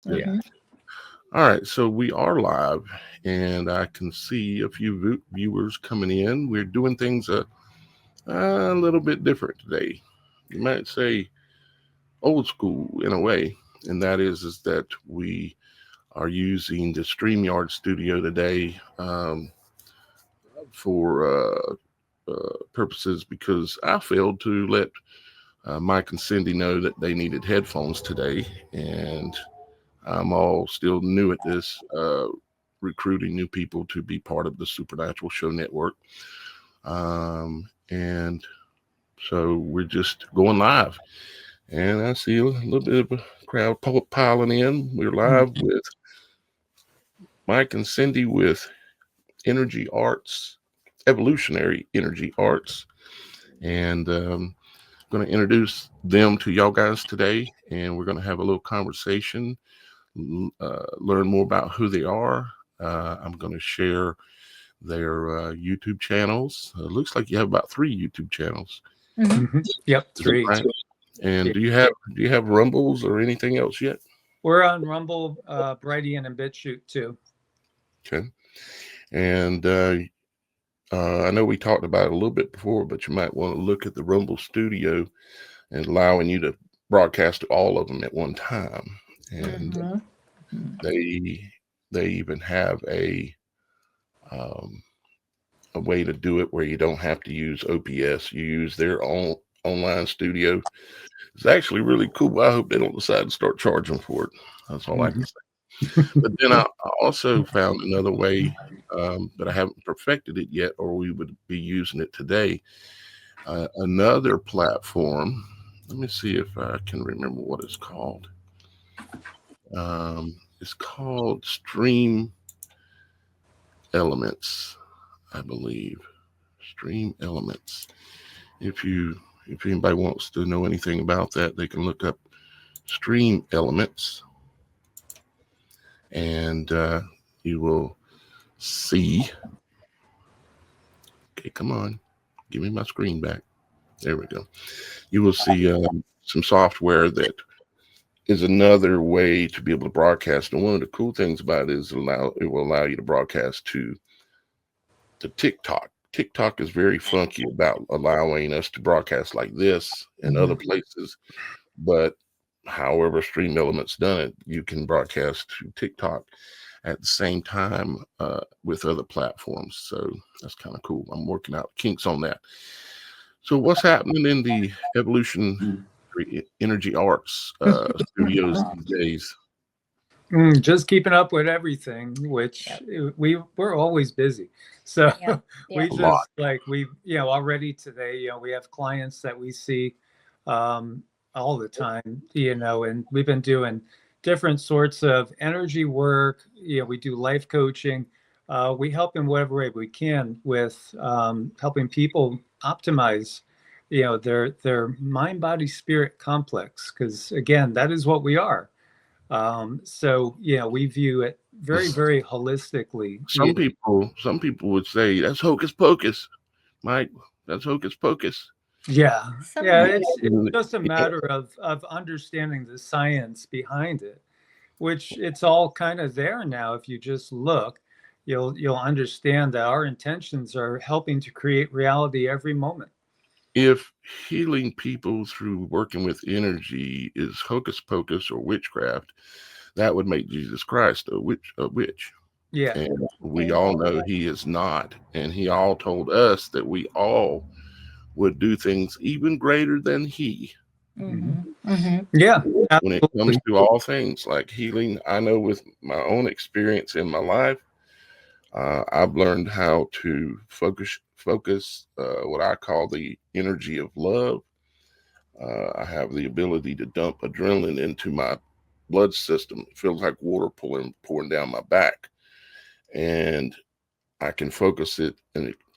Yeah. All right, so we are live, and I can see a few viewers coming in. We're doing things a little bit different today. You might say old school in a way, and that is that we are using the StreamYard studio today for purposes because I failed to let Mike and Cindy know that they needed headphones today, and I'm all still new at this, recruiting new people to be part of the Supernatural Show network. And so we're just going live. And I see a little bit of a crowd piling in. We're live with Mike and Cindy with Energy Arts, Evolutionary Energy Arts. And going to introduce them to y'all guys today. And we're going to have a little conversation, learn more about who they are. I'm going to share their YouTube channels. Looks like you have about 3 YouTube channels. Yep, 3. Right? And do you have Rumbles or anything else yet? We're on Rumble, Brighteon, and BitChute too. Okay. And I know we talked about it a little bit before, but you might want to look at the Rumble Studio and allowing you to broadcast to all of them at one time. And they even have a way to do it where you don't have to use OPS. You use their own online studio. It's actually really cool. I hope they don't decide to start charging for it. That's all I can say. But then I also found another way, but I haven't perfected it yet, or we would be using it today. Another platform. Let me see if I can remember what it's called. It's called Stream Elements, I believe. Stream Elements. If anybody wants to know anything about that, they can look up Stream Elements, and you will see. Okay, come on, give me my screen back. There we go. You will see some software that is another way to be able to broadcast. And one of the cool things about it is it will allow you to broadcast to TikTok. TikTok is very funky about allowing us to broadcast like this and other places, but however Stream Elements done it, you can broadcast to TikTok at the same time with other platforms. So that's kind of cool. I'm working out kinks on that. So what's happening in the Evolution Energy Arts studios these days? Just keeping up with everything, which we're always busy. So we just already today, we have clients that we see all the time, and we've been doing different sorts of energy work. We do life coaching. We help in whatever way we can with helping people optimize, their mind, body, spirit complex. Because again, that is what we are. So we view it very, very holistically. Some people would say that's hocus pocus, Mike. That's hocus pocus. Yeah. It's just a matter of understanding the science behind it, which it's all kind of there now. If you just look, you'll understand that our intentions are helping to create reality every moment. If healing people through working with energy is hocus pocus or witchcraft, that would make Jesus Christ a witch. Yeah. And we all know he is not. And he all told us that we all would do things even greater than he. Yeah. When it comes to all things like healing, I know with my own experience in my life, I've learned how to focus what I call the energy of love. I have the ability to dump adrenaline into my blood system. It feels like water pouring down my back, and I can focus it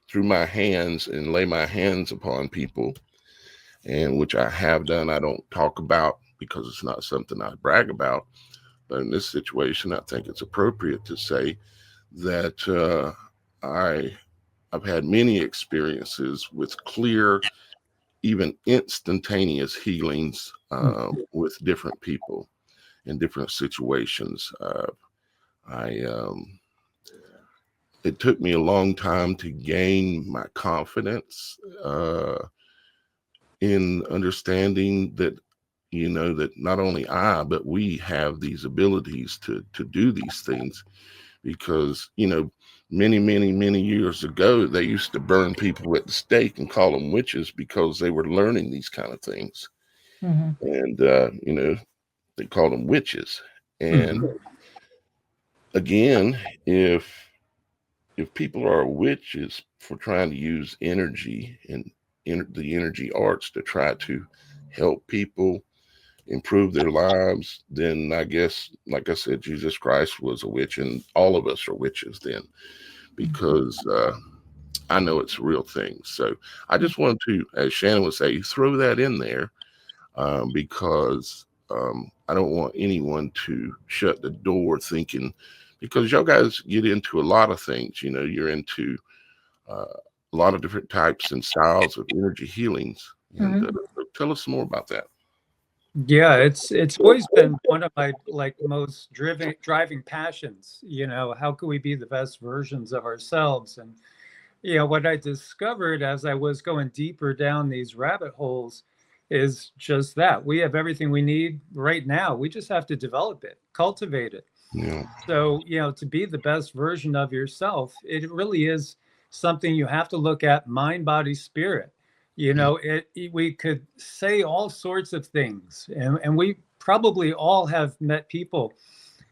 through my hands and lay my hands upon people, and which I have done. I don't talk about because it's not something I brag about, but in this situation, I think it's appropriate to say that I've had many experiences with clear, even instantaneous healings with different people. in different situations. It took me a long time to gain my confidence in understanding that, that not only but we have these abilities to do these things, because, many, many, many years ago, they used to burn people at the stake and call them witches because they were learning these kind of things. And, they called them witches. And again, if people are witches for trying to use energy and the energy arts to try to help people improve their lives, then I guess, like I said, Jesus Christ was a witch, and all of us are witches then, because I know it's a real thing. So I just wanted to, as Shannon would say, throw that in there, because I don't want anyone to shut the door thinking, because y'all guys get into a lot of things, you're into a lot of different types and styles of energy healings. And tell us more about that. Yeah, it's always been one of my most driving passions. How can we be the best versions of ourselves? And what I discovered as I was going deeper down these rabbit holes is just that we have everything we need right now. We just have to develop it, cultivate it. Yeah. So, to be the best version of yourself, it really is something you have to look at: mind, body, spirit. We could say all sorts of things, and we probably all have met people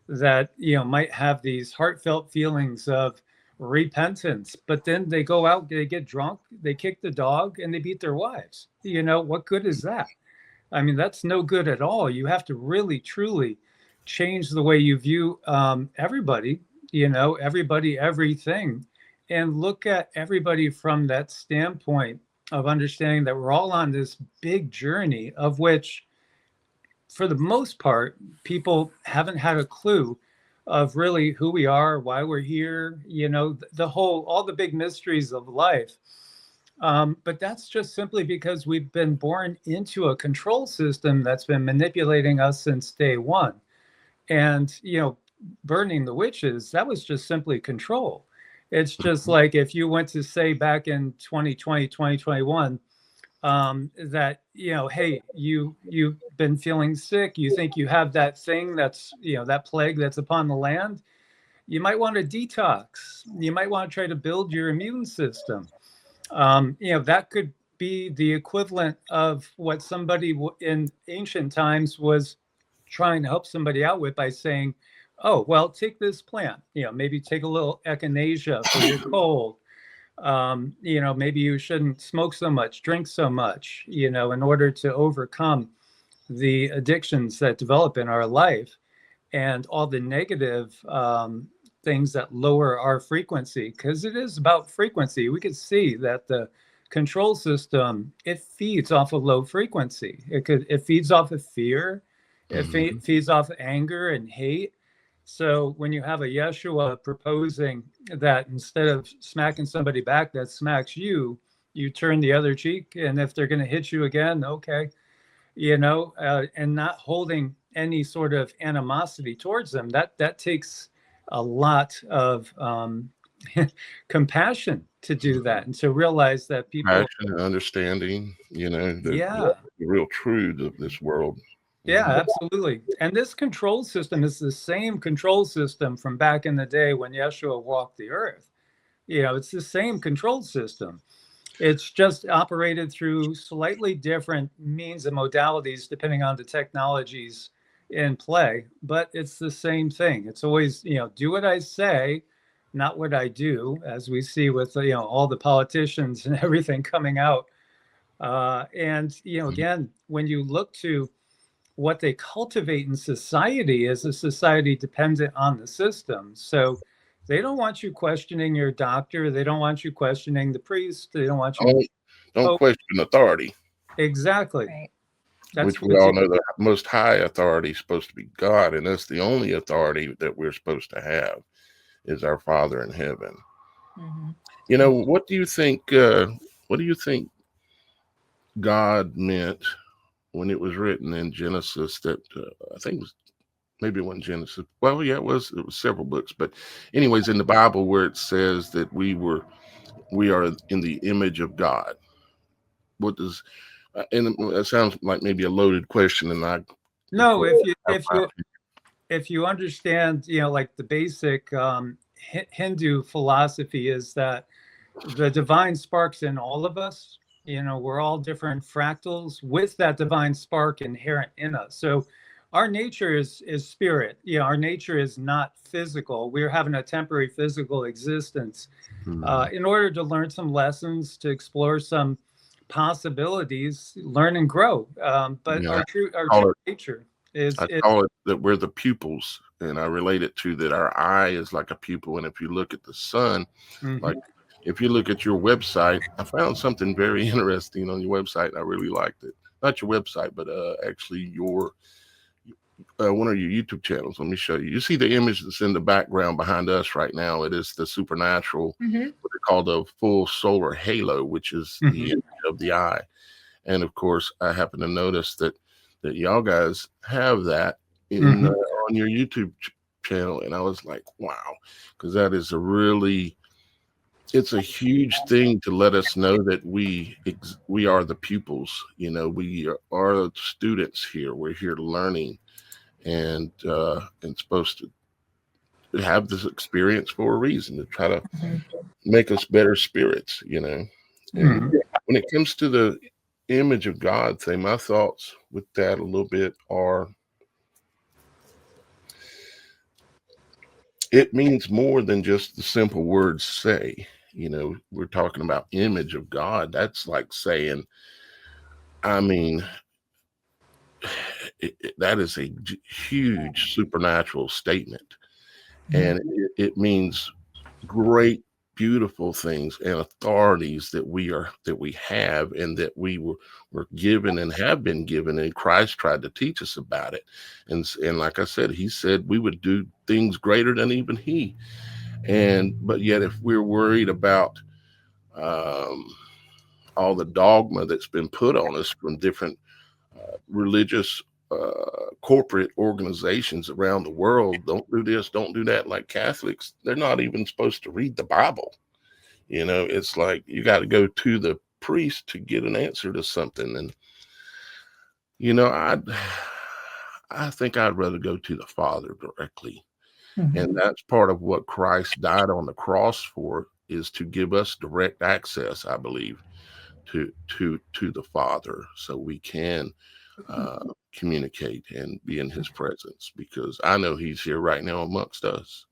that, might have these heartfelt feelings of repentance, but then they go out, they get drunk, they kick the dog, and they beat their wives. What good is that? I mean, that's no good at all. You have to really, truly change the way you view everybody, everybody, everything, and look at everybody from that standpoint of understanding that we're all on this big journey, of which, for the most part, people haven't had a clue of really who we are, why we're here, all the big mysteries of life. But that's just simply because we've been born into a control system that's been manipulating us since day one. And, burning the witches, that was just simply control. It's just like if you went to say back in 2020, 2021, that, hey, you've been feeling sick, you think you have that thing that's, that plague that's upon the land, you might want to detox, you might want to try to build your immune system. That could be the equivalent of what somebody in ancient times was trying to help somebody out with by saying, oh, well, take this plant, maybe take a little echinacea for your cold. Maybe you shouldn't smoke so much, drink so much, in order to overcome the addictions that develop in our life and all the negative things that lower our frequency, because it is about frequency. We could see that the control system, it feeds off of low frequency. It feeds off of fear. It feeds off of anger and hate. So when you have a Yeshua proposing that instead of smacking somebody back that smacks you, you turn the other cheek, and if they're going to hit you again, okay, and not holding any sort of animosity towards them, that takes a lot of compassion to do that, and to realize that people, passion and understanding, the real truth of this world. Yeah, absolutely. And this control system is the same control system from back in the day when Yeshua walked the earth. It's the same control system. It's just operated through slightly different means and modalities depending on the technologies in play, but it's the same thing. It's always, do what I say, not what I do, as we see with, all the politicians and everything coming out. And, again, when you look to what they cultivate in society, is a society dependent on the system. So they don't want you questioning your doctor. They don't want you questioning the priest. They don't want you. Don't question authority. Exactly. Right. Which we all know the most high authority is supposed to be God, and that's the only authority that we're supposed to have is our Father in heaven. What do you think? What do you think God meant when it was written in Genesis that I think it was maybe it wasn't Genesis. Well, yeah, it was several books, but anyways, in the Bible where it says that we are in the image of God. What does and it sounds like maybe a loaded question, and I of No, course have my if you understand, like the basic Hindu philosophy is that the divine sparks in all of us. We're all different fractals with that divine spark inherent in us. So our nature is spirit. Our nature is not physical. We're having a temporary physical existence in order to learn some lessons, to explore some possibilities, learn and grow. But Yeah, our true nature is, I call it that we're the pupils, and I relate it to that our eye is like a pupil. And if you look at the sun, like if you look at your website, I found something very interesting on your website, and I really liked it. Not your website, but actually your one of your YouTube channels. Let me show you. You see the image that's in the background behind us right now. It is the supernatural, what they call the full solar halo, which is the image of the eye. And of course, I happen to notice that y'all guys have that in on your YouTube channel, and I was like, wow, because that is it's a huge thing to let us know that we are the pupils. We are students here. We're here learning, and supposed to have this experience for a reason, to try to make us better spirits. And when it comes to the image of God thing, my thoughts with that a little bit are, it means more than just the simple words say. We're talking about image of God. That's like saying, I mean, that is a huge supernatural statement. And it means great, beautiful things and authorities that we have, and that we were given and have been given, and Christ tried to teach us about it. And like I said, he said we would do things greater than even he. But yet, if we're worried about all the dogma that's been put on us from different religious corporate organizations around the world, don't do this, don't do that. Like Catholics, they're not even supposed to read the Bible. It's like you got to go to the priest to get an answer to something. And I think I'd rather go to the Father directly. And that's part of what Christ died on the cross for, is to give us direct access, I believe, to the Father, so we can communicate and be in his presence, because I know he's here right now amongst us.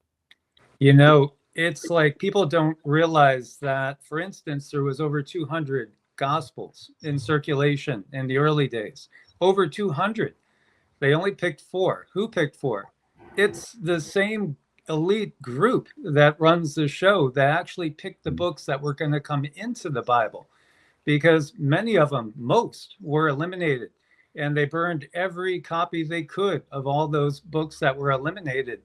It's like people don't realize that, for instance, there was over 200 gospels in circulation in the early days. Over 200. They only picked 4. Who picked 4? It's the same elite group that runs the show that actually picked the books that were going to come into the Bible, because many of them, most, were eliminated. And they burned every copy they could of all those books that were eliminated.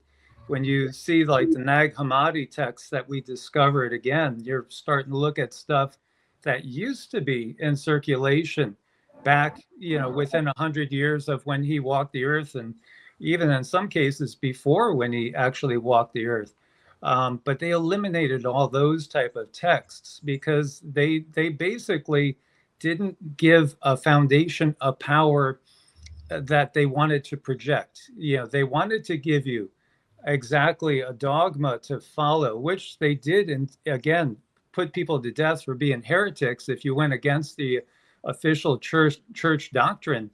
When you see like the Nag Hammadi texts that we discovered, again, you're starting to look at stuff that used to be in circulation back, within 100 years of when he walked the earth, and even in some cases before when he actually walked the earth. But they eliminated all those type of texts because they basically didn't give a foundation of power that they wanted to project. They wanted to give you exactly a dogma to follow, which they did, and again, put people to death for being heretics. If you went against the official church doctrine,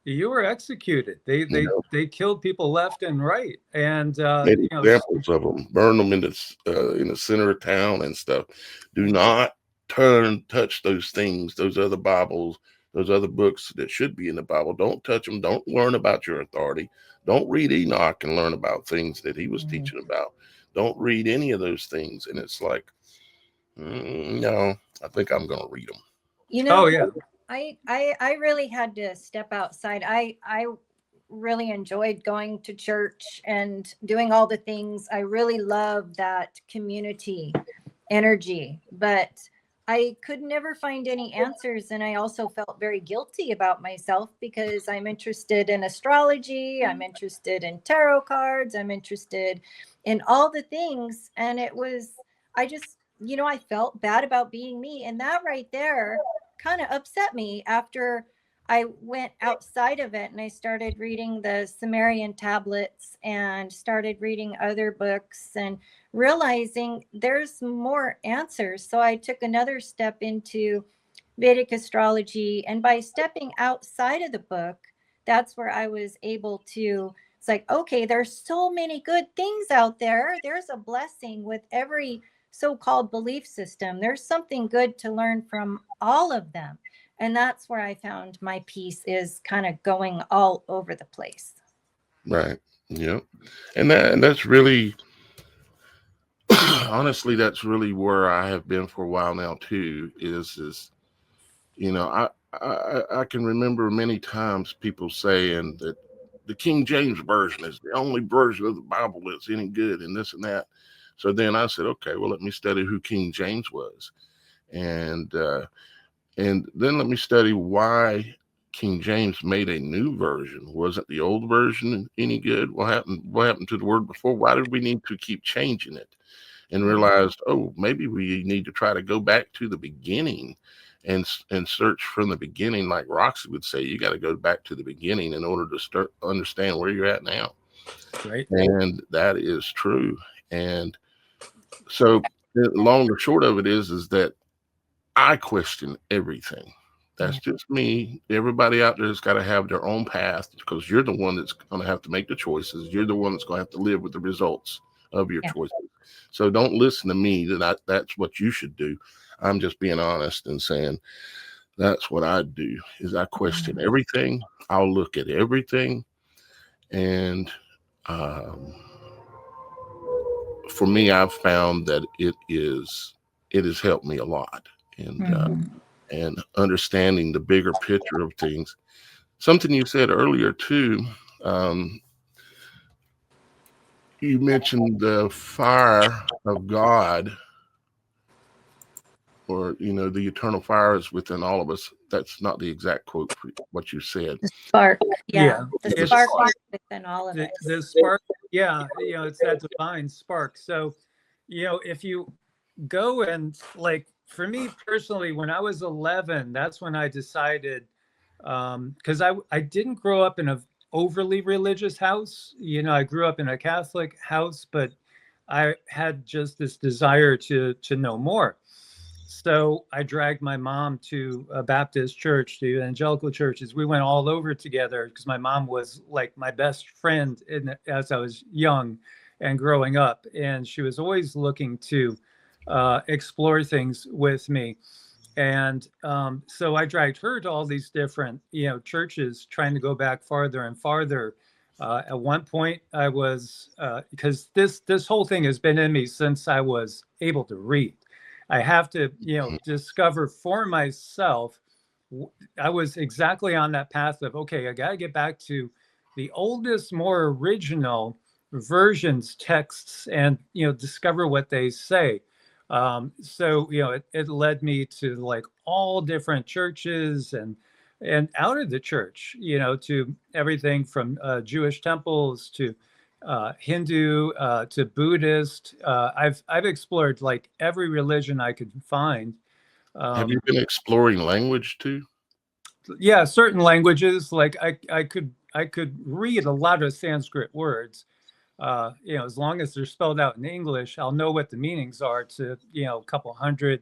you were executed. They killed people left and right, and Made examples of them, burn them in the center of town and stuff. Do not touch those things, those other Bibles, those other books that should be in the Bible. Don't touch them. Don't learn about your authority. Don't read Enoch and learn about things that he was teaching about. Don't read any of those things. And it's like, no, I think I'm going to read them. Oh yeah. I really had to step outside. I really enjoyed going to church and doing all the things. I really love that community energy. But I could never find any answers. And I also felt very guilty about myself because I'm interested in astrology. I'm interested in tarot cards. I'm interested in all the things. And I just, I felt bad about being me. And that right there kind of upset me after I went outside of it and I started reading the Sumerian tablets and started reading other books and realizing there's more answers. So I took another step into Vedic astrology. And by stepping outside of the book, that's where I was able to, it's like, okay, there's so many good things out there. There's a blessing with every so-called belief system. There's something good to learn from all of them. And that's where I found my peace is kind of going all over the place. Right. Yeah. And that's really, honestly, that's really where I have been for a while now too, is, I can remember many times people saying that the King James Version is the only version of the Bible that's any good and this and that. So then I said, okay, well, let me study who King James was. And then let me study why King James made a new version. Wasn't the old version any good? What happened to the word before? Why did we need to keep changing it? And realized, oh, maybe we need to try to go back to the beginning and search from the beginning. Like Roxy would say, you got to go back to the beginning in order to start understand where you're at now. Right. And that is true. And so the long or short of it is that I question everything. That's just me. Everybody out there has got to have their own path because you're the one that's going to have to make the choices. You're the one that's going to have to live with the results of your choices. So don't listen to me that's what you should do. I'm just being honest and saying that's what I do is I question everything. I'll look at everything. And for me, I've found that it has helped me a lot. And understanding the bigger picture of things. Something you said earlier too, you mentioned the fire of God, or the eternal fire is within all of us. That's not the exact quote for what you said. The spark, Yeah. the spark is within all of us. The spark, it's that divine spark. So, if you go and like, for me personally, when I was 11, that's when I decided, because I didn't grow up in an overly religious house. I grew up in a Catholic house, but I had just this desire to know more. So I dragged my mom to a Baptist church, to evangelical churches. We went all over together because my mom was like my best friend as I was young and growing up. And she was always looking to explore things with me. And so I dragged her to all these different, churches, trying to go back farther and farther. At one point, I was, because this whole thing has been in me since I was able to read. I have to, discover for myself. I was exactly on that path of, okay, I got to get back to the oldest, more original versions, texts, and, discover what they say. So, it led me to like all different churches and out of the church, to everything from Jewish temples to Hindu to Buddhist. I've explored like every religion I could find. Have you been exploring language too? Yeah, certain languages. Like I could read a lot of Sanskrit words. As long as they're spelled out in English, I'll know what the meanings are to a couple hundred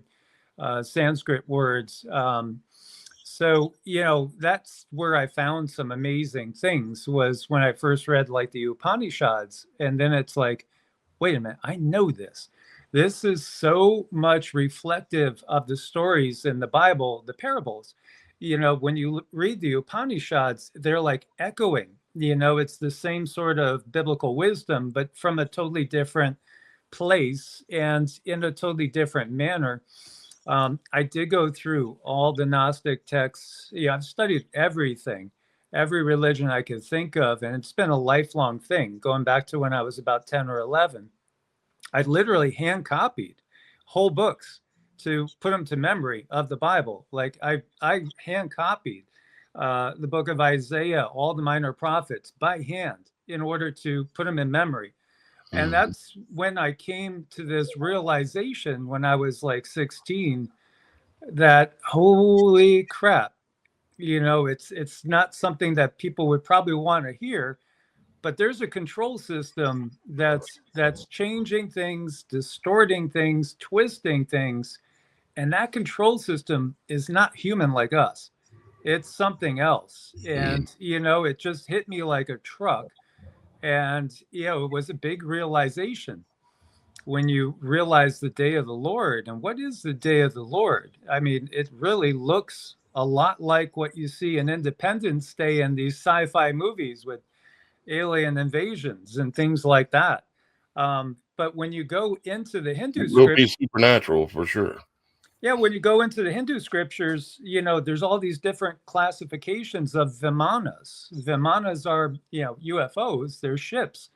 Sanskrit words. So, that's where I found some amazing things, was when I first read like the Upanishads. And then it's like, wait a minute, I know this. This is so much reflective of the stories in the Bible, the parables. When you read the Upanishads, they're like echoing, it's the same sort of biblical wisdom, but from a totally different place and in a totally different manner. I did go through all the Gnostic texts. Yeah, I've studied everything, every religion I could think of. And it's been a lifelong thing, going back to when I was about 10 or 11. I literally hand copied whole books to put them to memory of the Bible. Like I hand copied the book of Isaiah, all the minor prophets by hand in order to put them in memory. And that's when I came to this realization when I was like 16 that holy crap, it's not something that people would probably want to hear, but there's a control system that's changing things, distorting things, twisting things, and that control system is not human like us. It's something else. And it just hit me like a truck. And it was a big realization when you realize the day of the Lord. And what is the day of the Lord? I mean, it really looks a lot like what you see in Independence Day and these sci-fi movies with alien invasions and things like that. But when you go into the Hindu scripture, will be supernatural for sure. Yeah, when you go into the Hindu scriptures, there's all these different classifications of vimanas. Vimanas are, UFOs. They're ships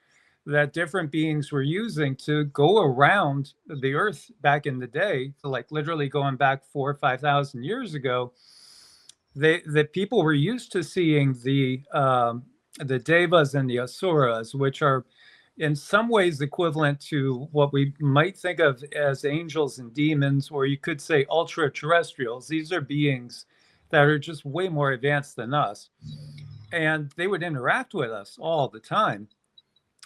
that different beings were using to go around the earth back in the day, so like literally going back 4,000 or 5,000 years ago. The people were used to seeing the devas and the asuras, which are in some ways equivalent to what we might think of as angels and demons, or you could say ultra terrestrials. These are beings that are just way more advanced than us, and they would interact with us all the time.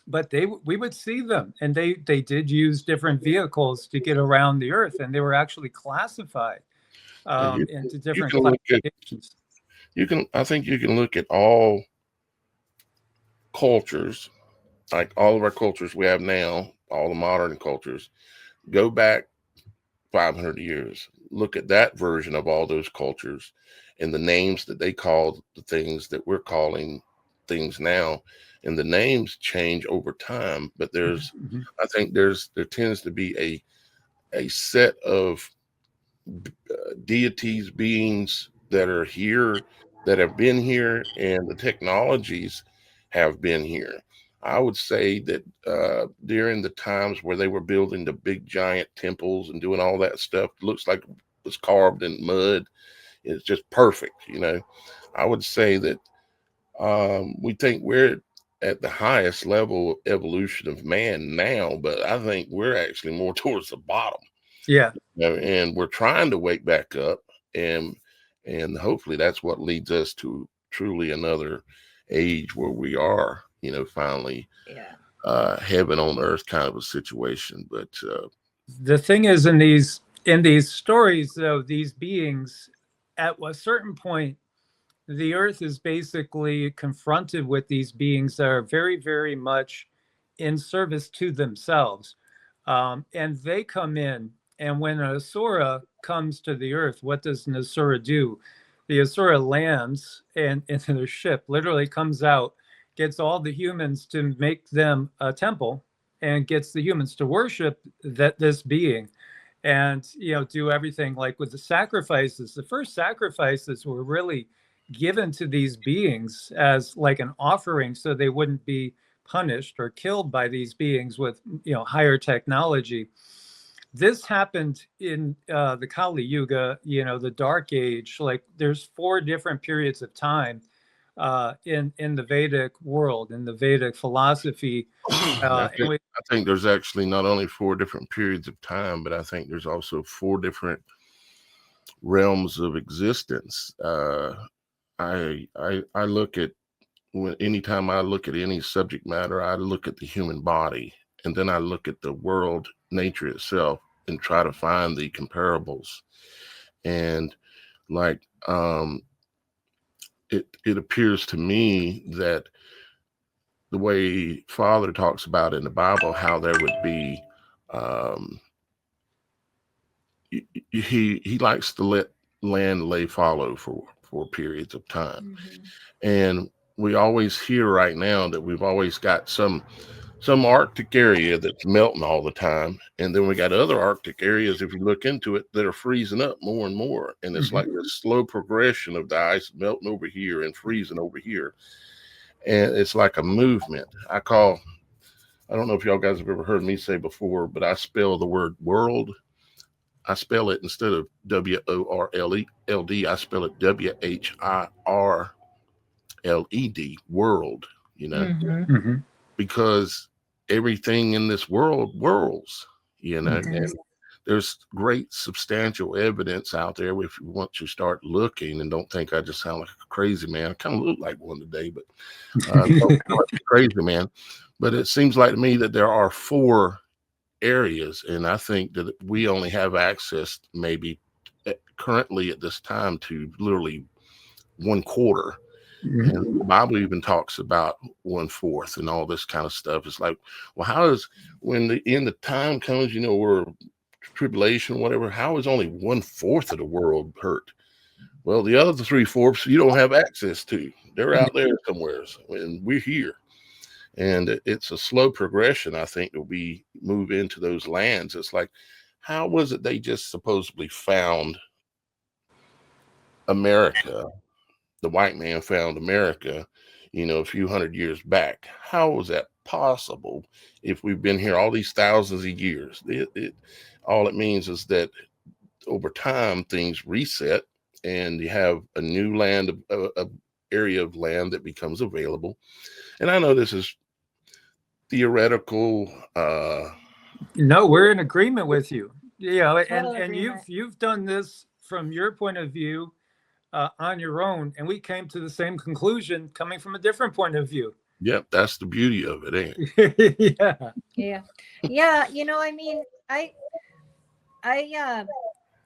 But we would see them, and they did use different vehicles to get around the earth, and they were actually classified into different classifications. I think you can look at all cultures, like all of our cultures we have now, all the modern cultures, go back 500 years, look at that version of all those cultures and the names that they called the things that we're calling things now. And the names change over time, but I think there tends to be a set of deities, beings that are here, that have been here, and the technologies have been here. I would say that during the times where they were building the big giant temples and doing all that stuff, looks like it was carved in mud. It's just perfect. I would say that we think we're at the highest level of evolution of man now, but I think we're actually more towards the bottom. Yeah. And we're trying to wake back up, and hopefully that's what leads us to truly another age where we are, finally heaven on earth kind of a situation. But the thing is, in these stories, though, these beings at a certain point, the earth is basically confronted with these beings that are very, very much in service to themselves. And they come in, and when an Asura comes to the earth, what does an Asura do? The Asura lands and into their ship, literally comes out, gets all the humans to make them a temple, and gets the humans to worship this being. And do everything like with the sacrifices. The first sacrifices were really given to these beings as like an offering, so they wouldn't be punished or killed by these beings with higher technology. This happened in the Kali Yuga, the Dark Age. Like there's 4 different periods of time in the Vedic world, in the Vedic philosophy. I think there's actually not only 4 different periods of time, but I think there's also 4 different realms of existence. I look at anytime I look at any subject matter, I look at the human body, and then I look at the world, nature itself, and try to find the comparables. And like it appears to me that the way Father talks about in the Bible, how there would be he likes to let land lay fallow for periods of time. And we always hear right now that we've always got some Arctic area that's melting all the time, and then we got other Arctic areas, if you look into it, that are freezing up more and more. And it's like a slow progression of the ice melting over here and freezing over here, and it's like a movement. I don't know if y'all guys have ever heard me say before, but I spell the word world I spell it, instead of WORLD, I spell it WHIRLED, world, Mm-hmm. because everything in this world whirls, Mm-hmm. and there's great substantial evidence out there. If you want to start looking, and don't think I just sound like a crazy man. I kind of look like one today, but don't sound like a crazy man. But it seems like to me that there are 4 areas, and I think that we only have access maybe currently at this time to literally 1/4. Mhm. And the Bible even talks about 1/4 and all this kind of stuff. It's like, well, how is, when the end of time comes, we're tribulation, whatever, how is only 1/4 of the world hurt? Well, the other 3/4 you don't have access to. They're out there somewhere, and we're here. And it's a slow progression, I think, that we move into those lands. It's like, how was it they just supposedly found America? The white man found America, a few hundred years back. How was that possible if we've been here all these thousands of years? All it means is that over time things reset, and you have a new land, a area of land that becomes available. And I know this is theoretical. No, we're in agreement with you. And agreement. you've done this from your point of view, on your own, and we came to the same conclusion coming from a different point of view. Yep, that's the beauty of it, ain't it? Yeah. I mean, I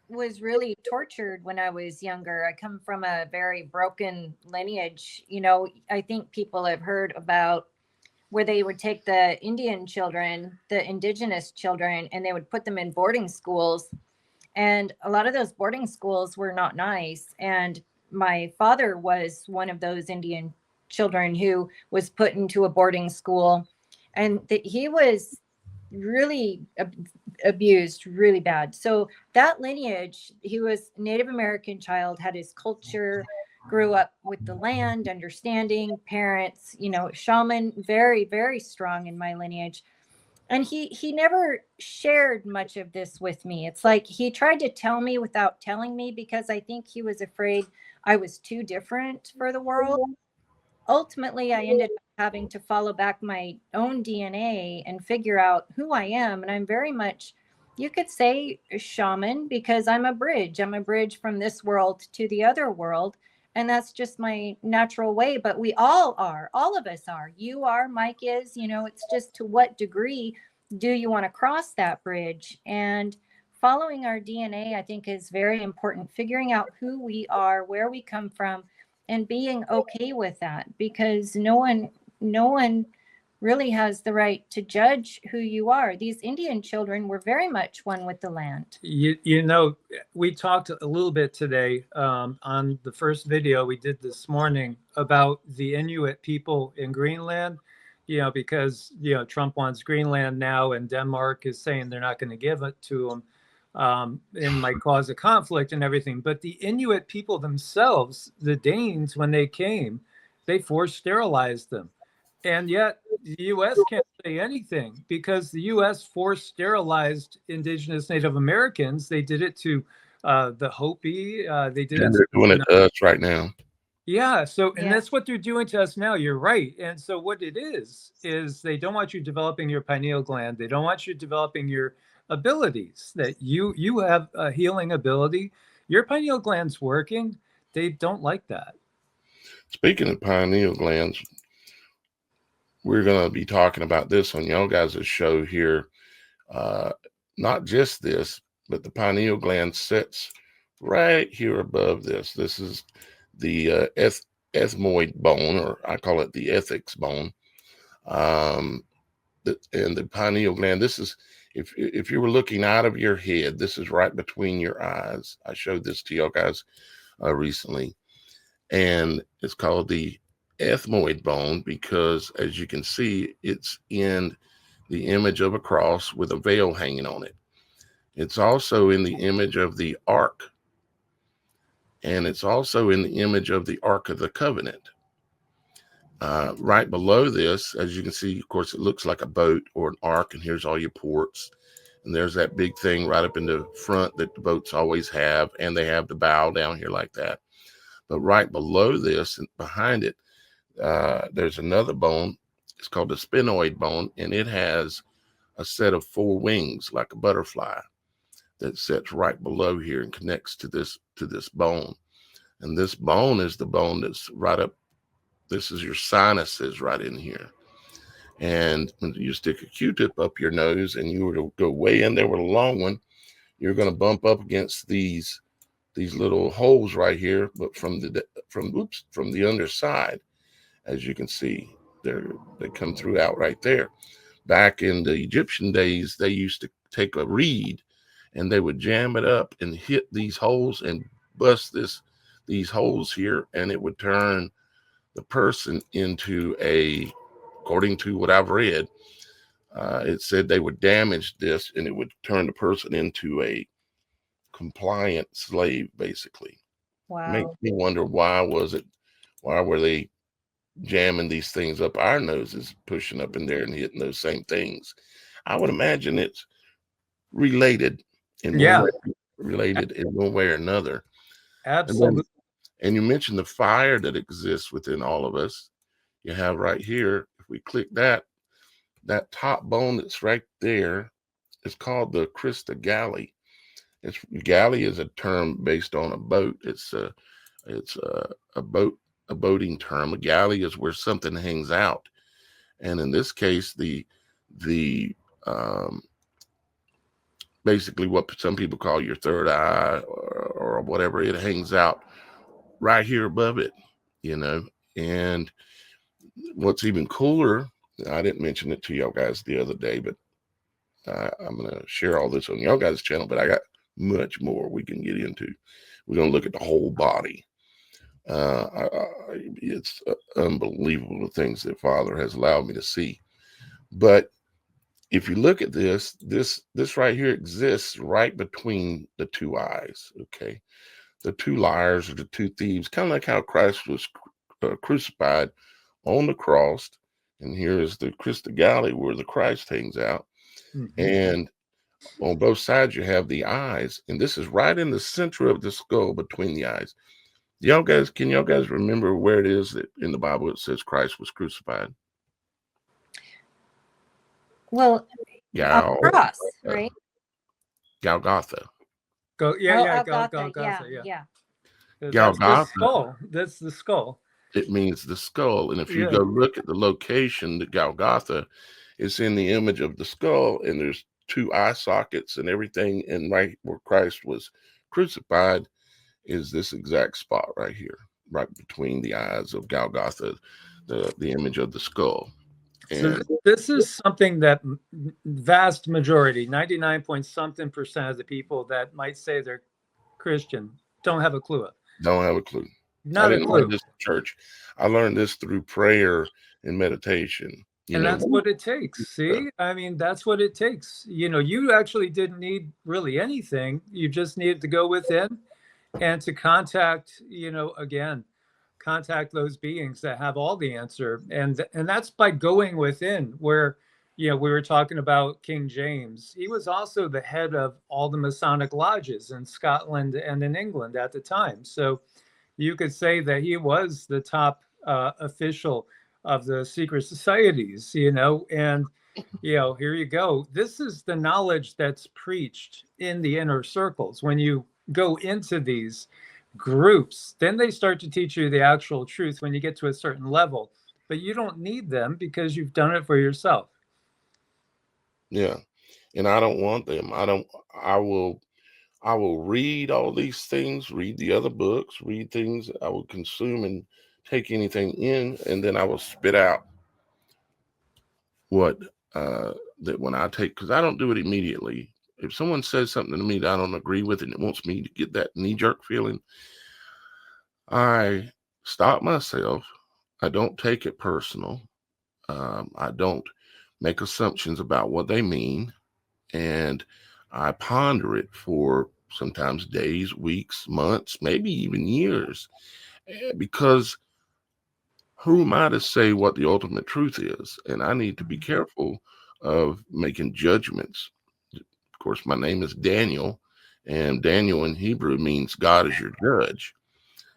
was really tortured when I was younger. I come from a very broken lineage. I think people have heard about where they would take the Indian children, the indigenous children, and they would put them in boarding schools. And a lot of those boarding schools were not nice. And my father was one of those Indian children who was put into a boarding school. And he was really abused really bad. So that lineage, he was Native American child, had his culture, grew up with the land, understanding, parents, shaman, very, very strong in my lineage. And he never shared much of this with me. It's like he tried to tell me without telling me, because I think he was afraid I was too different for the world. Ultimately, I ended up having to follow back my own DNA and figure out who I am. And I'm very much, you could say, a shaman, because I'm a bridge. I'm a bridge from this world to the other world. And that's just my natural way. But we all are. All of us are. You are, Mike is, it's just to what degree do you want to cross that bridge? And following our DNA, I think, is very important. Figuring out who we are, where we come from, and being okay with that, because no one really has the right to judge who you are. These Indian children were very much one with the land. We talked a little bit today, on the first video we did this morning, about the Inuit people in Greenland, because, Trump wants Greenland now, and Denmark is saying they're not going to give it to them. And might cause a conflict and everything. But the Inuit people themselves, the Danes, when they came, they forced sterilized them. And yet the U.S. can't say anything, because the U.S. forced sterilized indigenous Native Americans. They did it to the Hopi. They did it. They're doing it to us right now. Yeah. And that's what they're doing to us now. You're right. And so what it is they don't want you developing your pineal gland. They don't want you developing your abilities, that you have a healing ability. Your pineal gland's working. They don't like that. Speaking of pineal glands, we're going to be talking about this on y'all guys' show here. Not just this, but the pineal gland sits right here above this. This is the ethmoid bone, or I call it the ethics bone. And the pineal gland, this is, if you were looking out of your head, this is right between your eyes. I showed this to y'all guys recently. And it's called the ethmoid bone because, as you can see, it's in the image of a cross with a veil hanging on it. It's also in the image of the ark. And it's also in the image of the Ark of the Covenant. Right below this, as you can see, of course, it looks like a boat or an ark, and here's all your ports And there's that big thing right up in the front that the boats always have, and they have the bow down here like that. But right below this and behind it, there's another bone. It's called the sphenoid bone, and it has a set of 4 wings like a butterfly that sits right below here and connects to this bone. And this bone is the bone that's right up. This is your sinuses right in here. And when you stick a Q-tip up your nose and you were to go way in there with a long one, you're going to bump up against these little holes right here, but from the underside, as you can see, they come through out right there. Back in the Egyptian days, they used to take a reed and they would jam it up and hit these holes and bust these holes here, and it would turn the person into according to what I've read, it said they would damage this and it would turn the person into a compliant slave, basically. Wow. Makes me wonder, why were they jamming these things up our noses, pushing up in there and hitting those same things? I would imagine it's related in one way or another. Absolutely. And you mentioned the fire that exists within all of us. You have right here, if we click that top bone that's right there, it's called the Crista Galli. Galley is a term based on a boat. It's a boating term. A galley is where something hangs out, and in this case, the basically what some people call your third eye or whatever, it hangs out right here above it, And what's even cooler, I didn't mention it to y'all guys the other day, but I'm going to share all this on y'all guys' channel, but I got much more we can get into. We're going to look at the whole body. It's unbelievable the things that Father has allowed me to see. But if you look at this right here exists right between the 2 eyes, okay? The 2 liars or the 2 thieves, kind of like how Christ was crucified on the cross. And here is the Crista Galli where the Christ hangs out. Mm-hmm. And on both sides, you have the eyes. And this is right in the center of the skull between the eyes. Can y'all guys remember where it is that in the Bible it says Christ was crucified? Well, cross, right? Golgotha. Golgotha. Yeah. Golgotha. That's the skull. It means the skull. And if you go look at the location, the Golgotha, it's in the image of the skull, and there's 2 eye sockets and everything. And right where Christ was crucified is this exact spot right here, right between the eyes of Golgotha, the image of the skull. So this is something that vast majority, 99.something% of the people that might say they're Christian don't have a clue of. Don't have a clue. Not I didn't a clue. learn this in church. I learned this through prayer and meditation. And that's what it takes. See, I mean, that's what it takes. You actually didn't need really anything. You just needed to go within and to contact those beings that have all the answer. And that's by going within, where, we were talking about King James. He was also the head of all the Masonic lodges in Scotland and in England at the time. So you could say that he was the top official of the secret societies, and, here you go. This is the knowledge that's preached in the inner circles. When you go into these groups, then they start to teach you the actual truth when you get to a certain level, but you don't need them because you've done it for yourself. Yeah. And I don't want them. I will read all these things, read the other books, read things. I will consume and take anything in, and then I will spit out what that when I take, because I don't do it immediately. If someone says something to me that I don't agree with and it wants me to get that knee-jerk feeling, I stop myself. I don't take it personal. I don't make assumptions about what they mean, and I ponder it for sometimes days, weeks, months, maybe even years, because who am I to say what the ultimate truth is? And I need to be careful of making judgments. course, my name is Daniel, and Daniel in Hebrew means God is your judge.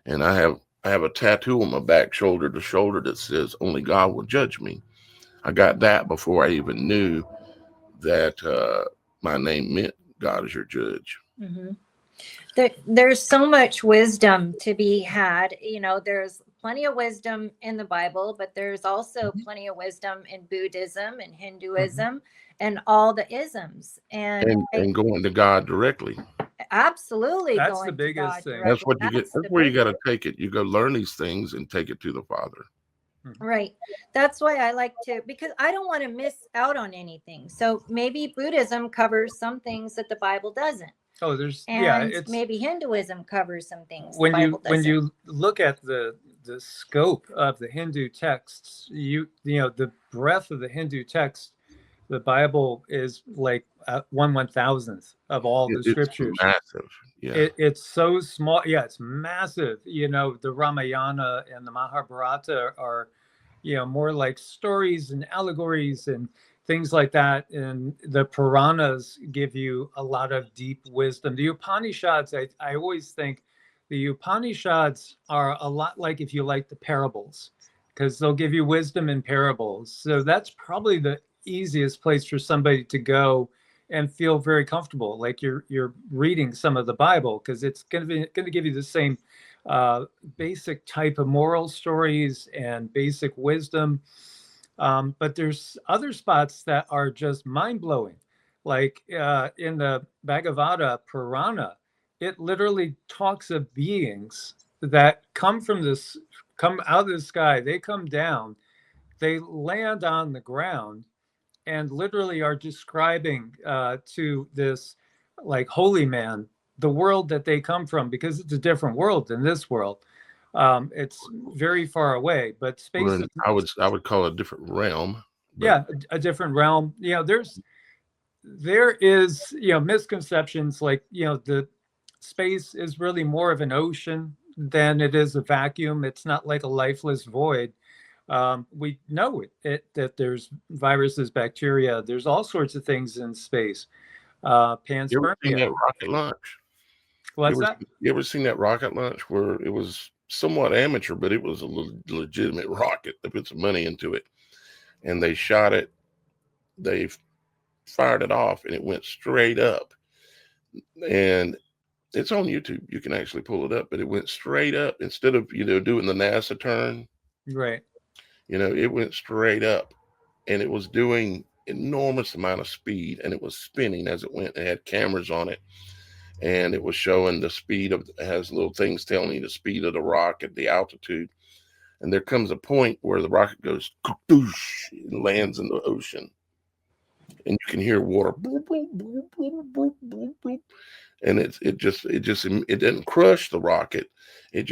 And I have a tattoo on my back, shoulder to shoulder, that says only God will judge me. I got that before I even knew that my name meant God is your judge. Mm-hmm. There's so much wisdom to be had. There's plenty of wisdom in the Bible, but there's also plenty of wisdom in Buddhism and Hinduism and all the isms. And going to God directly. Absolutely. That's the biggest thing. That's what you get. That's where you got to take it. You go learn these things and take it to the Father. Right. That's why I like to, because I don't want to miss out on anything. So maybe Buddhism covers some things that the Bible doesn't. Oh, it's maybe Hinduism covers some things when you look at the scope of the Hindu texts, the breadth of the Hindu text, the Bible is like 1/1000th of all the scriptures. It's massive. Yeah. It's so small. Yeah, it's massive. The Ramayana and the Mahabharata are, more like stories and allegories and things like that. And the Puranas give you a lot of deep wisdom. The Upanishads, I always think the Upanishads are a lot like, if you like, the parables, because they'll give you wisdom in parables. So that's probably the easiest place for somebody to go and feel very comfortable, like you're reading some of the Bible, because it's going to give you the same basic type of moral stories and basic wisdom. But there's other spots that are just mind-blowing, like in the Bhagavata Purana. It literally talks of beings that come out of the sky. They come down, they land on the ground, and literally are describing to this like holy man the world that they come from, because it's a different world than this world. It's very far away, but space. Well, I would call it a different realm. Yeah, a different realm. There is misconceptions, like the space is really more of an ocean than it is a vacuum. It's not like a lifeless void. We know that there's viruses, bacteria, there's all sorts of things in space. Panspermia. You ever seen that rocket launch? What's that? You ever seen that rocket launch where it was somewhat amateur, but it was a legitimate rocket? They put some money into it, and they shot it. They fired it off, and it went straight up. And it's on YouTube. You can actually pull it up, but it went straight up instead of doing the NASA turn. Right. It went straight up, and it was doing enormous amount of speed, and it was spinning as it went. It had cameras on it, and it was showing the speed it has little things telling you the speed of the rocket, the altitude. And there comes a point where the rocket goes kaboosh, and lands in the ocean, and you can hear water boop, boop, boop, boop, boop, boop, boop. And it didn't crush the rocket. It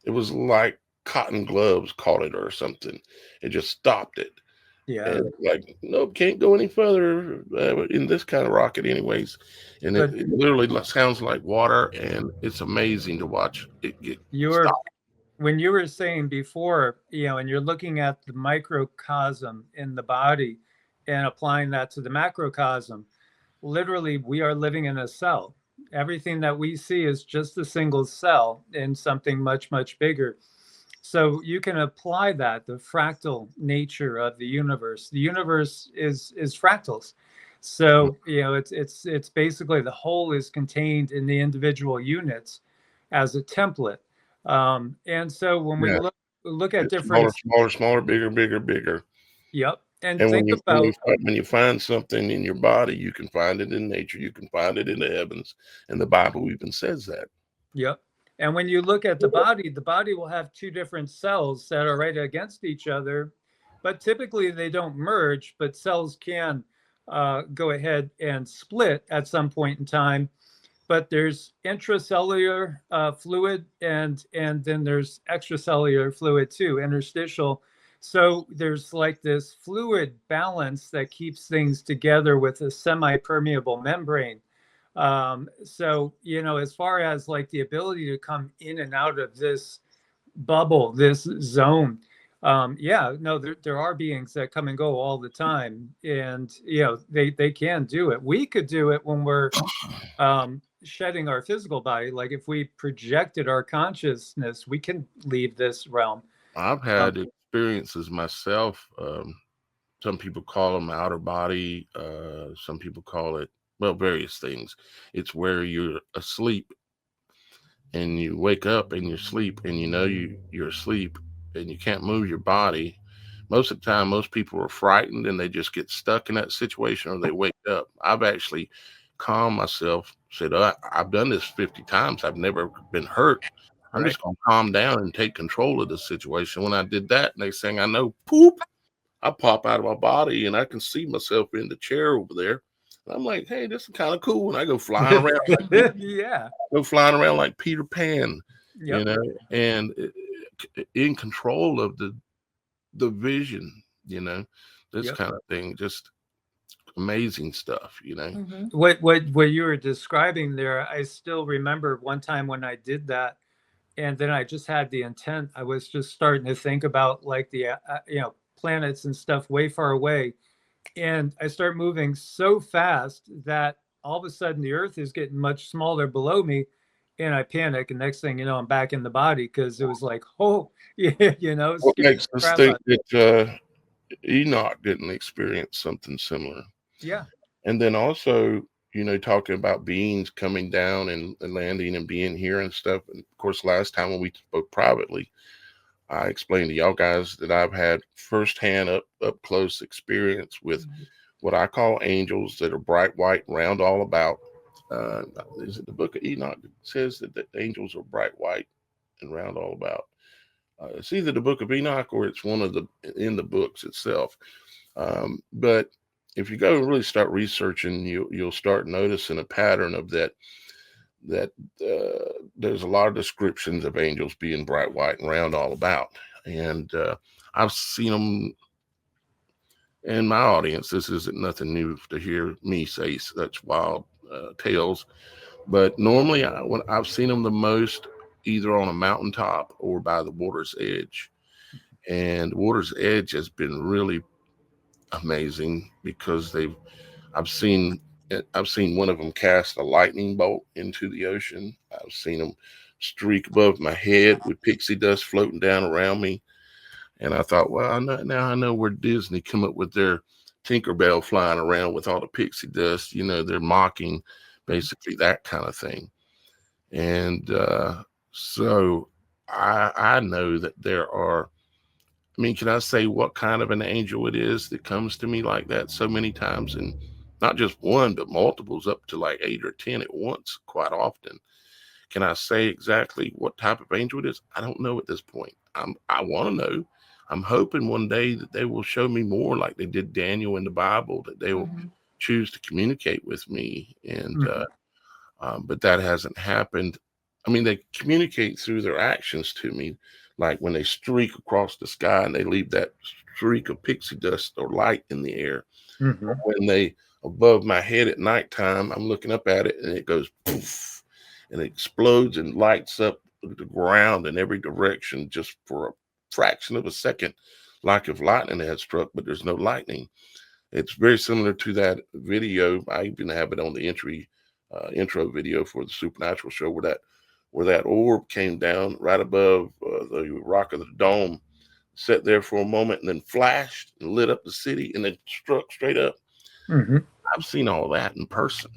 was like cotton gloves caught it or something. It just stopped it. Yeah. And like, nope, can't go any further in this kind of rocket anyways. And it literally sounds like water, and it's amazing to watch it get stopped. When you were saying before, and you're looking at the microcosm in the body and applying that to the macrocosm, literally we are living in a cell. Everything that we see is just a single cell in something much, much bigger. So you can apply that, the fractal nature of the universe. The universe is fractals. So, it's basically the whole is contained in the individual units as a template. And so when we look at different smaller, bigger. Yep. And think about when you find something in your body, you can find it in nature, you can find it in the heavens, and the Bible even says that. Yep. And when you look at the body will have two different cells that are right against each other, but typically they don't merge, but cells can go ahead and split at some point in time. But there's intracellular fluid and then there's extracellular fluid too, interstitial. So there's like this fluid balance that keeps things together with a semi-permeable membrane. So, as far as like the ability to come in and out of this bubble, this zone, Yeah, no, there are beings that come and go all the time, and you know they can do it. We could do it when we're shedding our physical body. Like if we projected our consciousness, we can leave this realm. I've had experiences myself. Some people call them outer body. Some people call it, well, various things. It's where you're asleep and you wake up in your sleep and you know you're asleep and you can't move your body. Most of the time, most people are frightened and they just get stuck in that situation or they wake up. I've actually calmed myself, said, I've done this 50 times. I've never been hurt. I'm just going to calm down and take control of the situation. When I did that, next thing I know, poop, I pop out of my body and I can see myself in the chair over there. And I'm like, hey, this is kind of cool. And I go flying around. Go flying around like Peter Pan, you know, and in control of the vision, you know, this kind of thing, just amazing stuff, you know. What you were describing there, I still remember one time when I did that, and then I just had the intent. I was just starting to think about like the you know, planets and stuff way far away, and I start moving so fast that all of a sudden the Earth is getting much smaller below me, and I panic. And next thing you know, I'm back in the body because it was like, oh, yeah, you know. What makes us think that Enoch didn't experience something similar? Yeah. And then also, you know, talking about beings coming down and landing and being here and stuff. And of course, last time when we spoke privately, I explained to y'all guys that I've had firsthand up close experience with what I call angels that are bright white, round all about. Is it the book of Enoch that says that the angels are bright white and round all about? It's either the book of Enoch or it's one of the in the books itself. But if you go and really start researching, you'll start noticing a pattern of that there's a lot of descriptions of angels being bright white and round all about. And I've seen them in my audience. This isn't nothing new to hear me say such wild tales. But normally when I've seen them the most either on a mountaintop or by the water's edge. And the water's edge has been really amazing because I've seen one of them cast a lightning bolt into the ocean. I've seen them streak above my head with pixie dust floating down around me. And I thought, well, I know where Disney come up with their Tinkerbell flying around with all the pixie dust. You know, they're mocking basically that kind of thing. And so I know that there are, I mean, can I say what kind of an angel it is that comes to me like that so many times? And not just one, but multiples, up to like 8 or 10 at once quite often. Can I say exactly what type of angel it is? I don't know at this point. I want to know. I'm hoping one day that they will show me more like they did Daniel in the Bible, that they will choose to communicate with me. And but that hasn't happened. I mean, they communicate through their actions to me, like when they streak across the sky and they leave that streak of pixie dust or light in the air. When they above my head at nighttime, I'm looking up at it and it goes poof, and it explodes and lights up the ground in every direction just for a fraction of a second, like if lightning had struck, but there's no lightning. It's very similar to that video. I even have it on the intro video for the Supernatural show where that orb came down right above the rock of the dome, sat there for a moment, and then flashed and lit up the city, and then struck straight up. I've seen all that in person.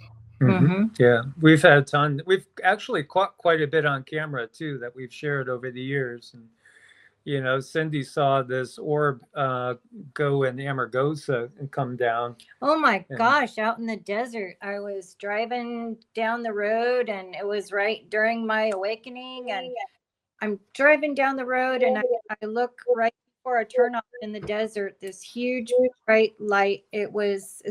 Yeah, we've had a ton. We've actually caught quite a bit on camera too that we've shared over the years. And you know, Cindy saw this orb go in Amargosa and come down. Oh my gosh, out in the desert. I was driving down the road and it was right during my awakening. And I'm driving down the road and I look right before a turnoff in the desert, this huge bright light. It was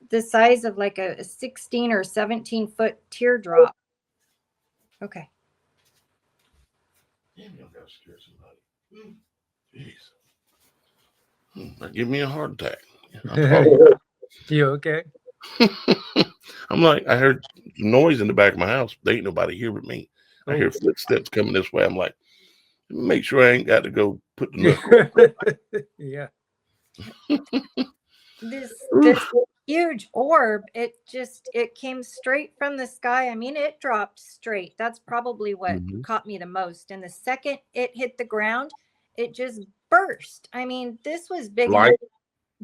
the size of like a 16 or 17 foot teardrop. Okay. Damn, y'all gotta scare somebody. Jeez. Give me a heart attack. You okay? I'm like, I heard noise in the back of my house. There ain't nobody here but me. I hear footsteps coming this way. I'm like, make sure I ain't got to go put the knuckle. Yeah. This huge orb, it came straight from the sky. I mean, it dropped straight. That's probably what caught me the most. And the second it hit the ground, it just burst. I mean, this was big enough,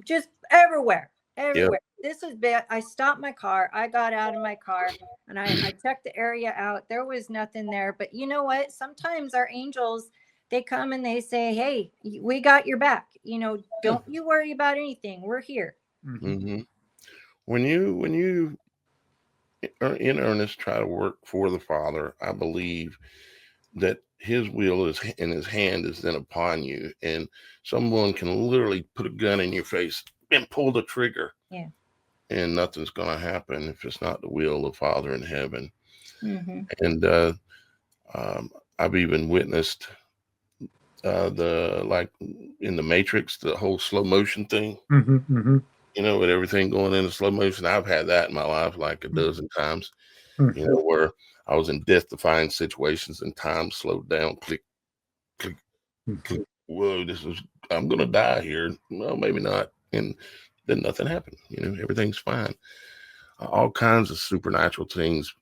just everywhere. Everywhere. This was big. I stopped my car. I got out of my car and I checked the area out. There was nothing there. But you know what? Sometimes our angels, they come and they say, hey, we got your back. You know, don't you worry about anything. We're here. Mm-hmm. When you are in earnest try to work for the Father, I believe that his will is in his hand is then upon you, and someone can literally put a gun in your face and pull the trigger. Yeah. And nothing's going to happen if it's not the will of the Father in heaven. Mm-hmm. And I've even witnessed like in the Matrix, the whole slow motion thing. You know, with everything going into slow motion. I've had that in my life like a dozen times. You know, where I was in death-defying situations and time slowed down. Click, click, click. Whoa, I'm going to die here. Well, maybe not. And then nothing happened. You know, everything's fine. All kinds of supernatural things.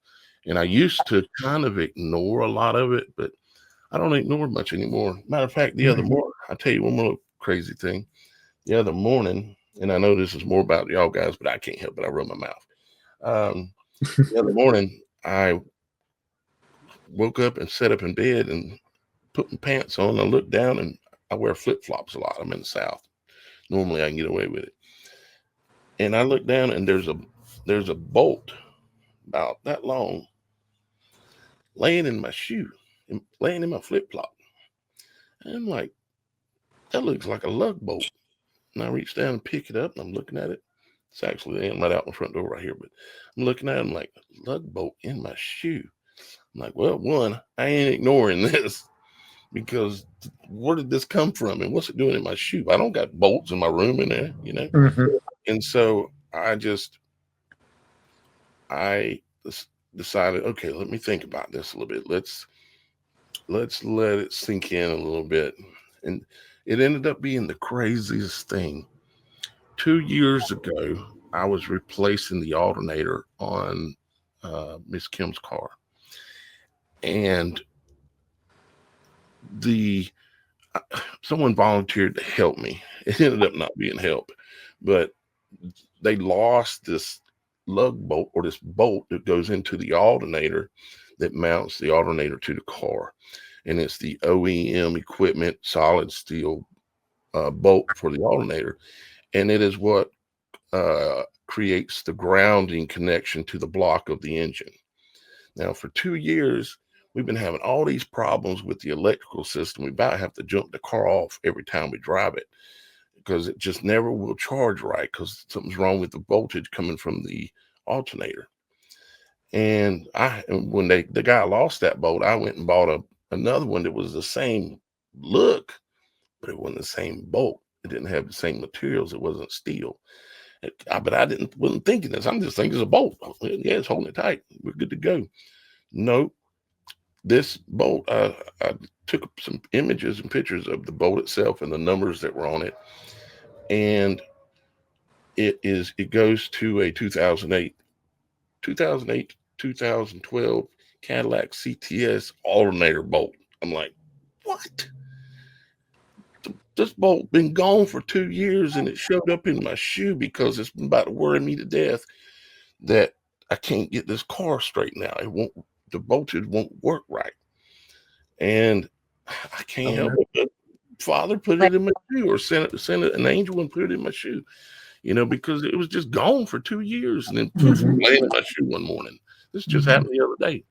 And I used to kind of ignore a lot of it, but I don't ignore much anymore. Matter of fact, the other morning, I'll tell you one more crazy thing. The other morning, and I know this is more about y'all guys, but I can't help it. I run my mouth. The other morning, I woke up and sat up in bed and put my pants on. I looked down and I wear flip-flops a lot. I'm in the South. Normally I can get away with it. And I looked down and there's a bolt about that long laying in my shoe, laying in my flip-flop. And I'm like, that looks like a lug bolt. And I reached down and pick it up and I'm looking at it. It's actually laying right out my front door right here, but I'm looking at it. I'm like, lug bolt in my shoe. I'm like, well, one, I ain't ignoring this because where did this come from and what's it doing in my shoe? I don't got bolts in my room in there, you know? And so I decided, okay, let me think about this a little bit. Let's let it sink in a little bit. And it ended up being the craziest thing. 2 years ago, I was replacing the alternator on Miss Kim's car. And someone volunteered to help me. It ended up not being help, but they lost this lug bolt or this bolt that goes into the alternator that mounts the alternator to the car. And it's the OEM equipment solid steel bolt for the alternator. And it is what creates the grounding connection to the block of the engine. Now, for 2 years, we've been having all these problems with the electrical system. We about have to jump the car off every time we drive it because it just never will charge right because something's wrong with the voltage coming from the alternator. And when the guy lost that bolt, I went and bought another one that was the same look, but it wasn't the same bolt. It didn't have the same materials. It wasn't steel. But I wasn't thinking this. I'm just thinking it's a bolt. Yeah, it's holding it tight. We're good to go. No, this bolt, I took some images and pictures of the bolt itself and the numbers that were on it. And it goes to a 2008, 2012 Cadillac CTS alternator bolt. I'm like, what? This bolt been gone for 2 years and it showed up in my shoe because it's been about to worry me to death that I can't get this car straightened out. The voltage won't work right. And I can't help it. But Father put it in my shoe or sent an angel and put it in my shoe, you know, because it was just gone for 2 years and then poof, laying in my shoe one morning. This just happened the other day.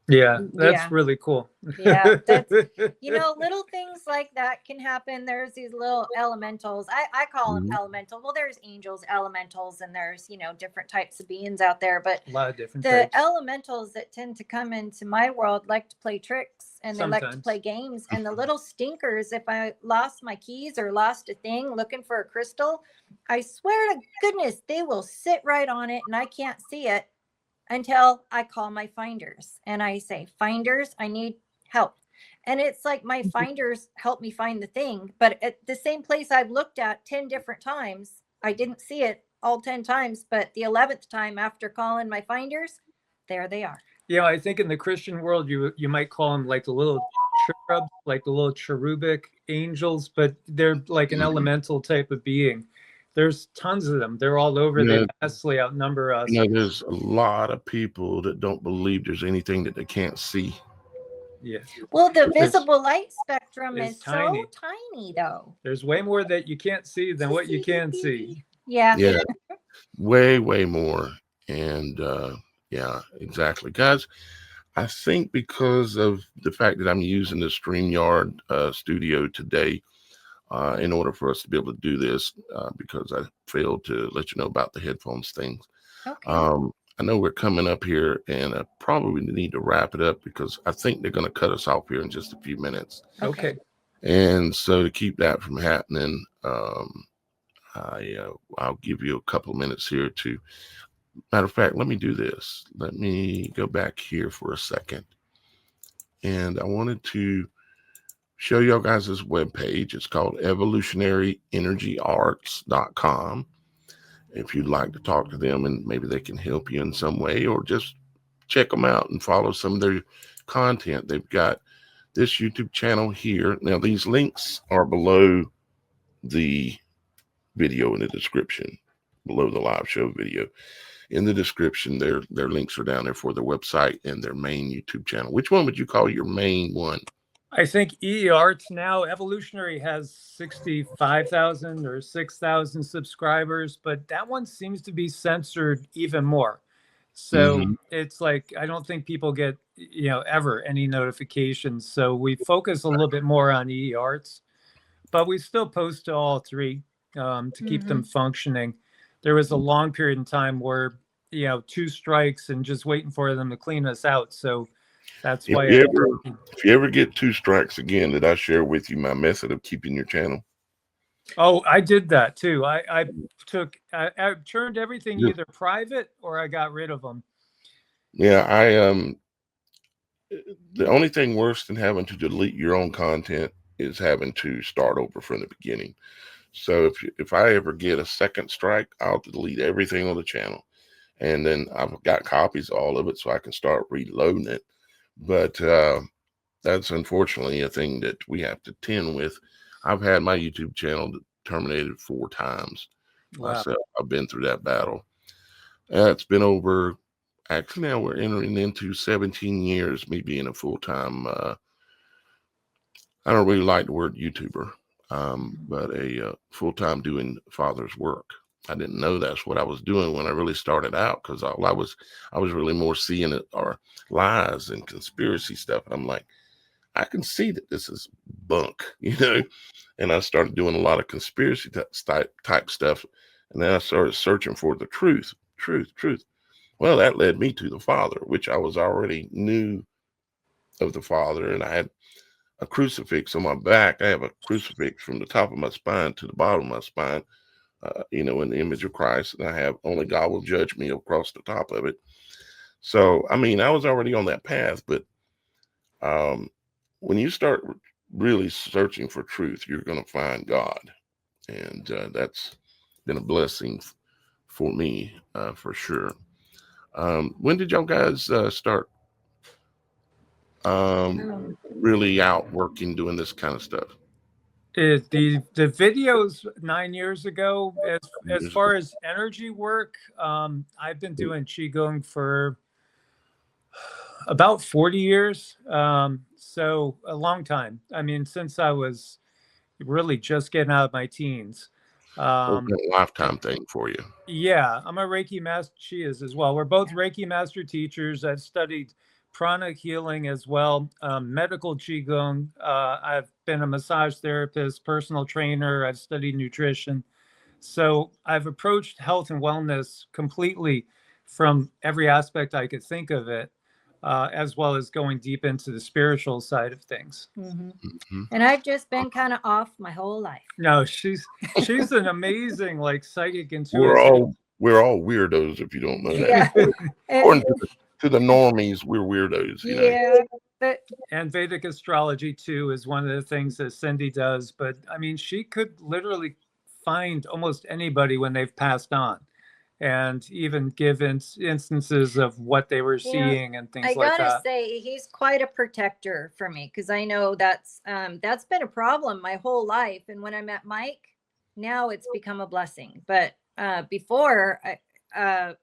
Yeah, that's really cool. Yeah, that's, you know, little things like that can happen. There's these little elementals. I call them elemental. Well, there's angels, elementals, and there's, you know, different types of beings out there. But a lot of different the types. Elementals that tend to come into my world like to play tricks and they like to play games. And the little stinkers, if I lost my keys or lost a thing looking for a crystal, I swear to goodness, they will sit right on it and I can't see it until I call my finders and I say, finders, I need help. And it's like my finders help me find the thing, but at the same place I've looked at 10 different times, I didn't see it all 10 times, but the 11th time after calling my finders, there they are. Yeah, I think in the Christian world, you might call them like the little cherubs, like the little cherubic angels, but they're like an elemental type of being. There's tons of them. They're all over. They vastly outnumber us. There's a lot of people that don't believe there's anything that they can't see. Yeah. Well, the visible light spectrum is tiny. so tiny, though. There's way more that you can't see than what you can see. Yeah. Yeah. Way more. And yeah, exactly. Guys, I think because of the fact that I'm using the StreamYard studio today in order for us to be able to do this, because I failed to let you know about the headphones things. Okay. I know we're coming up here, and I probably need to wrap it up because I think they're going to cut us off here in just a few minutes. Okay. And so to keep that from happening, I'll give you a couple of minutes here to, matter of fact, let me do this. Let me go back here for a second. And I wanted to show y'all guys this webpage. It's called EvolutionaryEnergyArts.com. If you'd like to talk to them and maybe they can help you in some way, or just check them out and follow some of their content. They've got this YouTube channel here. Now, these links are below the video in the description, below the live show video. In the description, their links are down there for their website and their main YouTube channel. Which one would you call your main one? I think Arts now, Evolutionary has 65,000 or 6,000 subscribers, but that one seems to be censored even more. So it's like, I don't think people get, ever any notifications. So we focus a little bit more on Arts, but we still post to all three to keep them functioning. There was a long period in time where, 2 strikes and just waiting for them to clean us out. So that's why. If you ever get 2 strikes again, did I share with you my method of keeping your channel? Oh, I did that too. I turned everything either private or I got rid of them. Yeah, the only thing worse than having to delete your own content is having to start over from the beginning. So if I ever get a second strike, I'll delete everything on the channel. And then I've got copies of all of it so I can start reloading it. But that's unfortunately a thing that we have to tend with. I've had my YouTube channel terminated 4 times. Wow. Myself. I've been through that battle. It's been over, actually now we're entering into 17 years, me being a full-time, I don't really like the word YouTuber, but a full-time doing Father's work. I didn't know that's what I was doing when I really started out, because I was really more seeing it are lies and conspiracy stuff. And I'm like, I can see that this is bunk, and I started doing a lot of conspiracy type stuff. And then I started searching for the truth. Well, that led me to the Father, which I was already knew of the Father. And I had a crucifix on my back. I have a crucifix from the top of my spine to the bottom of my spine. In the image of Christ, and I have only God will judge me across the top of it. So, I mean, I was already on that path, but when you start really searching for truth, you're going to find God. And that's been a blessing for me, for sure. When did y'all guys start really out working, doing this kind of stuff? The videos 9 years ago. As far as energy work, I've been doing qigong for about 40 years. So a long time. I mean, since I was really just getting out of my teens. A lifetime thing for you. Yeah, I'm a Reiki master. She is as well. We're both Reiki master teachers. I've studied prana healing as well, medical qigong. I've been a massage therapist, personal trainer. I've studied nutrition. So I've approached health and wellness completely from every aspect I could think of it, as well as going deep into the spiritual side of things. And I've just been kind of off my whole life. No, she's an amazing psychic intuitive. We're all weirdos, if you don't know that. According to the normies, we're weirdos. Yeah. And Vedic astrology too is one of the things that Cindy does. But I mean, she could literally find almost anybody when they've passed on, and even give instances of what they were seeing and things like that. I gotta say, he's quite a protector for me, because I know that's been a problem my whole life. And when I met Mike, now it's become a blessing. But before, I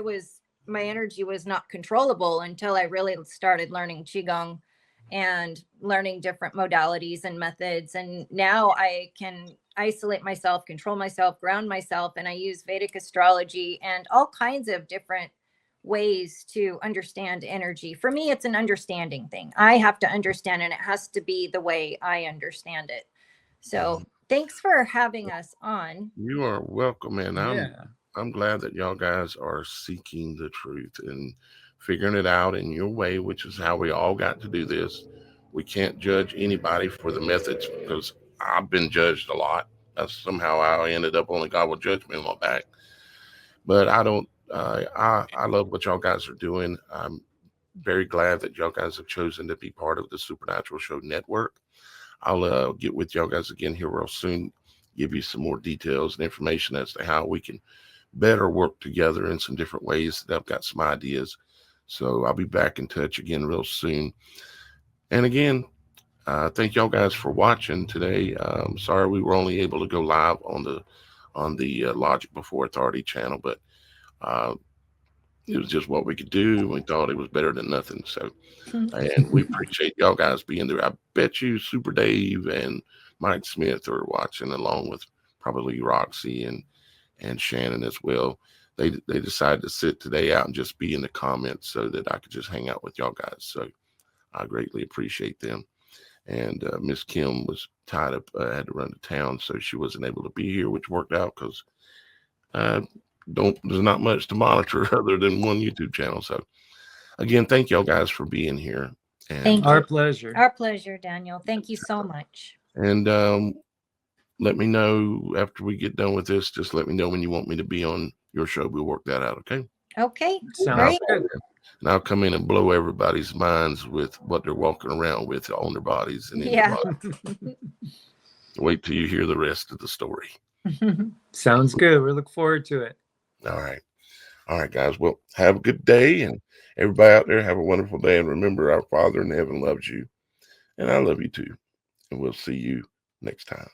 was, my energy was not controllable until I really started learning Qigong and learning different modalities and methods. And now I can isolate myself, control myself, ground myself. And I use Vedic astrology and all kinds of different ways to understand energy. For me, it's an understanding thing. I have to understand, and it has to be the way I understand it. So thanks for having us on. You are welcome, and Yeah. I'm glad that y'all guys are seeking the truth and figuring it out in your way, which is how we all got to do this. We can't judge anybody for the methods, because I've been judged a lot. That's somehow I ended up only God will judge me on my back. But I don't. I love what y'all guys are doing. I'm very glad that y'all guys have chosen to be part of the Supernatural Show network. I'll get with y'all guys again here real soon, give you some more details and information as to how we can better work together in some different ways. That I've got some ideas. So I'll be back in touch again real soon. And again, thank y'all guys for watching today. Sorry we were only able to go live on the Logic Before Authority channel, but it was just what we could do. We thought it was better than nothing. So, and we appreciate y'all guys being there. I bet you Super Dave and Mike Smith are watching, along with probably Roxy and Shannon as well. They decided to sit today out and just be in the comments so that I could just hang out with y'all guys. So I greatly appreciate them. And Miss Kim was tied up, had to run to town, so she wasn't able to be here, which worked out because there's not much to monitor other than one YouTube channel. So again, thank y'all guys for being here. And Thank you. Our pleasure. Our pleasure, Daniel. Thank you so much. And let me know after we get done with this. Just let me know when you want me to be on your show. We'll work that out. Okay. Okay. Sounds Great. good. And I'll come in and blow everybody's minds with what they're walking around with on their bodies and in their bodies. Wait till you hear the rest of the story. Sounds good. We look forward to it. All right. All right, guys. Well, have a good day, and everybody out there, have a wonderful day. And remember, our Father in heaven loves you, and I love you too. And we'll see you next time.